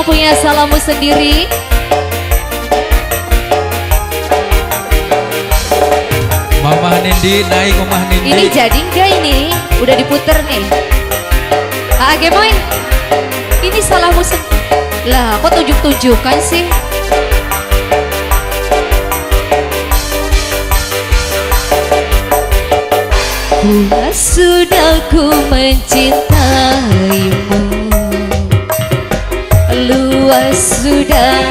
punya salahmu sendiri. Mama Nindi naik, Mama Nindi. Ini jadi enggak ini? Udah diputer nih. Gemoy, ini salahmu sendiri. Lah, kok tunjuk-tunjukkan sih? Sudah ku mencintaimu, luas sudah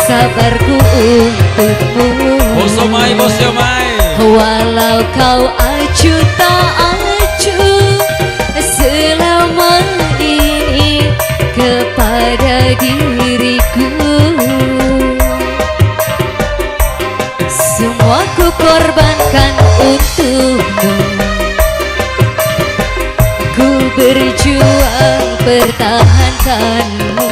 sabarku untukmu. Bos Yomai, Bos Yomai. Walau kau acuh tak acuh selama ini kepada diriku, semua ku korbankan untukmu. Ku berjuang pertahankanmu,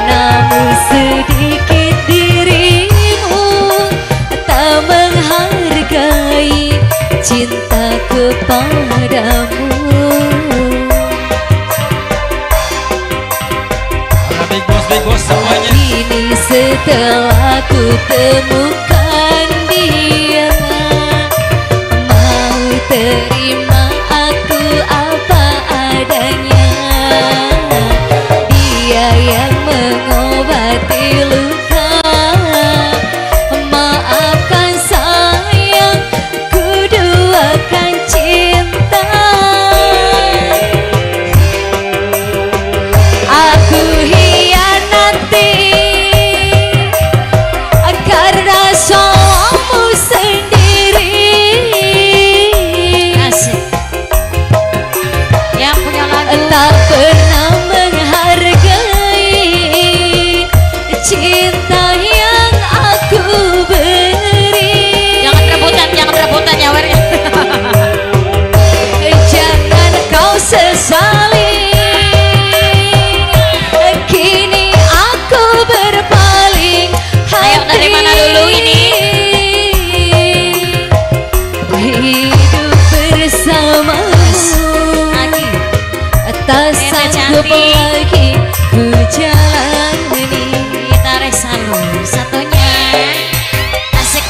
namun sedikit dirimu tak menghargai cinta kepadamu. Big boss semuanya. Kini setelah ku temukan dia, mau terima aku apa adanya. Dia yang mengobati luka, maafkan sayang, ku duakan cinta. Aku hianati karena salahmu sendiri. Asik. Yang punya lagu. Tak pernah menghargai cinta yang aku beri. Jangan rebutan ya Wer. Jangan kau sesali, kini aku berpaling hati. Ayo, dari mana dulu ini? Hidup bersamamu Lagi. tak sanggup lagi ku jalani. Kita resalu satunya. Asik.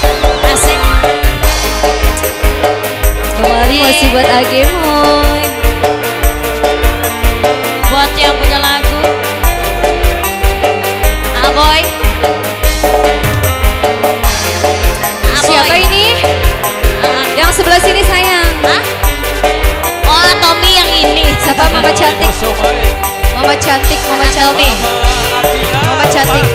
Kembali masih buat Gemoy. Buat yang punya lagu. Aboy. Siapa ini? Yang sebelah sini sayang. Hah? Oh, Tommy yang ini. Siapa? Mama cantik. Bos Yomai. Mama cantik, Mama cantik. Mama cantik.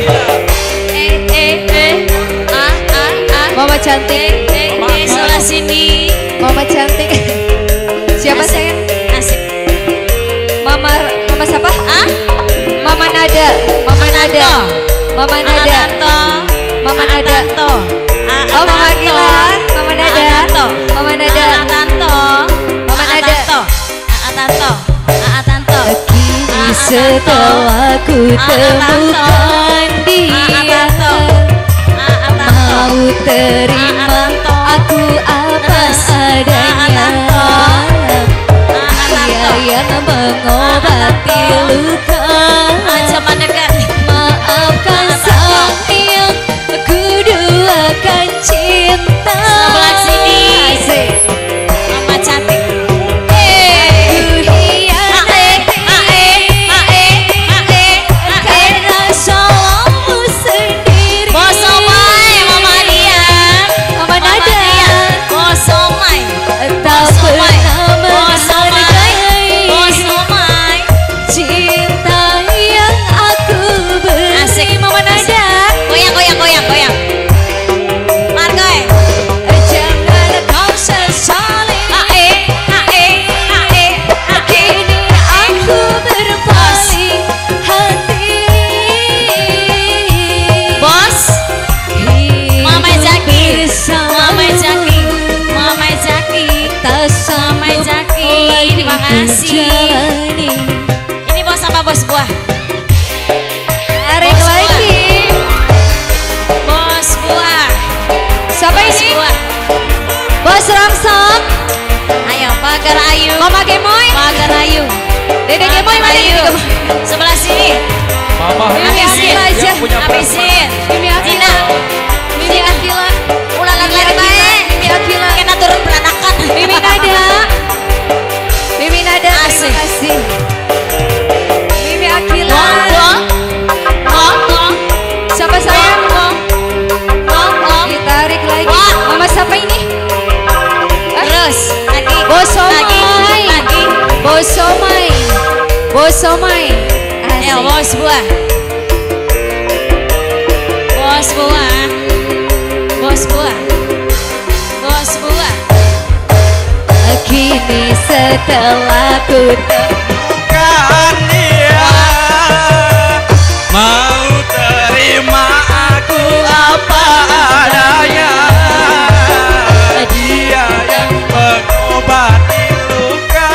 Mama cantik. Sebelah sini. Mama cantik. Siapa Asik. sayang? Asik. Mama siapa? Ah? Mama Nada. Mama Nada. Mama Nada. Ananto. Mama Nada. Ananto. Oh, Mama Gila. Mama Nada. Ananto. Mama Nada. Ananto. Mama Nada. Ananto. Ananto. Kini setelah ku temukan dia, mau terima aku apa adanya. Dia yang mengobati luka, Zaman dekat. maafkan sayang, ku duakan cinta. Sebelah sini. Asik. Mama cantik. Ku hianati karena salahmu sendiri. Bos Somai, Mama Dian. Mama Nada. Bos Somai. Tak pernah Bos Somai. Bos menghargai Somai. cinta yang aku beri. Asik. Mama Nada. Goyang. Margoy. Jangan kau sesali, kini aku berpaling hati. Bos. Mama Jaki. Bersamamu, Mama Jaki. tak sanggup Jaki, lagi terima kasih. menjalani. Ini bos apa bos buah? Tarik Bos lagi. Bos buah. Siapa Bos ini? buah. Bos Ramsok. Ayo, Pagar Ayu. Mama Gemoy. Pagar Ayu. Dede Gemoy mana Ayu. ini? Sebelah sini. Mama Mimi Habisin. Akila aja. yang punya Habisin. Mimi Akila. Tina. Mimi Akila. Ulah lagi Mimi Akila. baik. Mimi Akila. Kena turun pelanakan. Mimi Nada. Mimi Nada, Asik. terima kasih. Mimi Akila. Wong, wong. Wong, wong. Siapa sayang? Wong, wong. Wong. Ditarik lagi. Wah. Mama siapa ini? Terus lagi. Bos Somai. Lagi. Bos Somai. Bos Somai. Asik. Ayo bos buah. Bos buah. Bos buah. Bos buah. Kini setelah ku Kan dia mau terima aku apa adanya. Dia yang mengobati luka.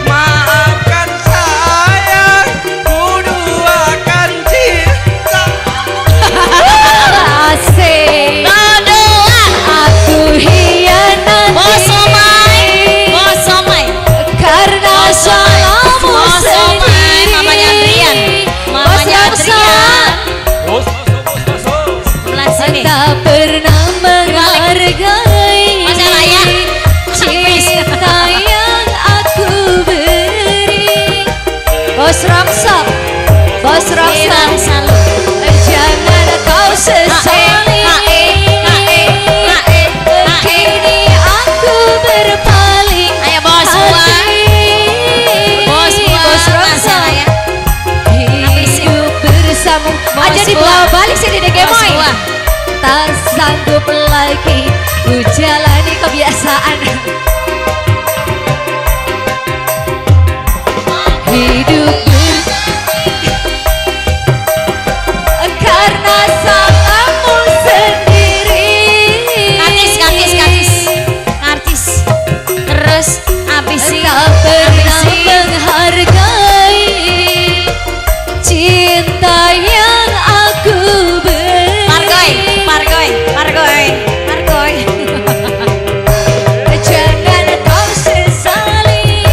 Maafkan sayang, ku duakan cinta. asik. Kedua. Aku hianati Bos somai. Bos somai. karena Bos somai. salahmu Bos somai. sendiri. Mamanya Adrian. Mamanya Bos Ramsa. Adrian. Bos, masuk. Sebelah sini. Tak pernah menghargai Mas Raya. cinta yang aku beri. Bos Ramsa. Bos Ramsa. Salut. Jangan kau sesali. Kini aku berpaling. Ayo bos buah. hati. Bos buah. Bos Mas Ramsa. Raya. Hidup bersama. Bos Aja buah. dibawa balik sini deh Bos Gemoy. buah. Tak sanggup lagi ku jalani kebiasaan. Hidup karena salahmu sendiri. Artis. Terus habisin. Tak pernah Habisin. menghargai cinta yang aku beri. Pargoy. Jangan kau sesali.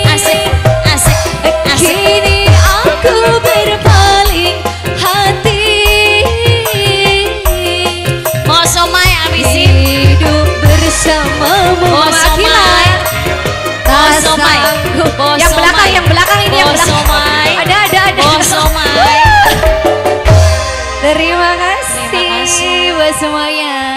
Asik. Kini aku berpaling hati. Bos somai habisin. Hidup bersamamu. Bos Akila. somai. Tak Bos somai. sanggup. Bos Yang belakang, somai. yang belakang ini yang Bos belakang. somai. Ada. Bos somai. Terima kasih, Terima kasih. buat semuanya.